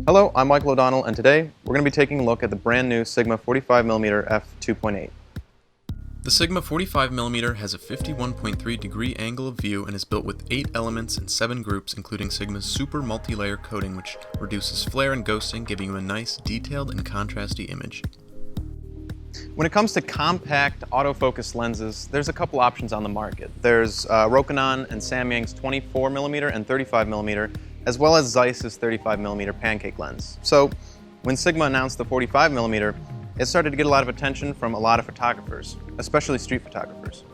Hello, I'm Michael O'Donnell, and today we're going to be taking a look at the brand new Sigma 45mm F2.8. The Sigma 45mm has a 51.3 degree angle of view and is built with 8 elements and 7 groups, including Sigma's super multi-layer coating, which reduces flare and ghosting, giving you a nice, detailed and contrasty image. When it comes to compact autofocus lenses, there's a couple options on the market. There's Rokinon and Samyang's 24mm and 35mm, as well as Zeiss's 35mm pancake lens. So when Sigma announced the 45mm, it started to get a lot of attention from a lot of photographers, especially street photographers.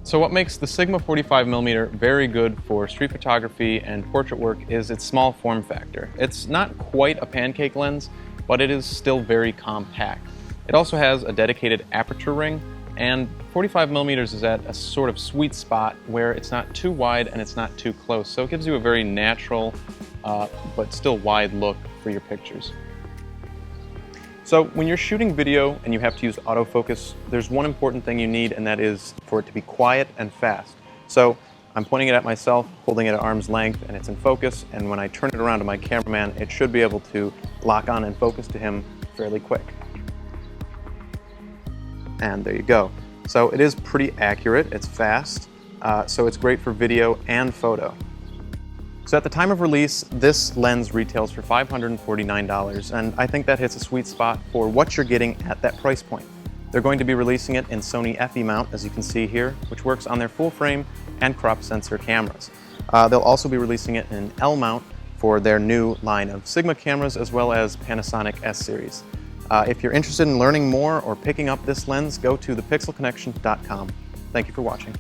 So what makes the Sigma 45mm very good for street photography and portrait work is its small form factor. It's not quite a pancake lens, but it is still very compact. It also has a dedicated aperture ring, and 45mm is at a sort of sweet spot where it's not too wide and it's not too close, so it gives you a very natural but still wide look for your pictures. So when you're shooting video and you have to use autofocus, there's one important thing you need, and that is for it to be quiet and fast. So I'm pointing it at myself, holding it at arm's length, and it's in focus, and when I turn it around to my cameraman, it should be able to lock on and focus to him fairly quick. And there you go. So it is pretty accurate, it's fast, so it's great for video and photo. So at the time of release, this lens retails for $549, and I think that hits a sweet spot for what you're getting at that price point. They're going to be releasing it in Sony FE mount, as you can see here, which works on their full frame and crop sensor cameras. They'll also be releasing it in L mount for their new line of Sigma cameras, as well as Panasonic S series. If you're interested in learning more or picking up this lens, go to thepixelconnection.com. Thank you for watching.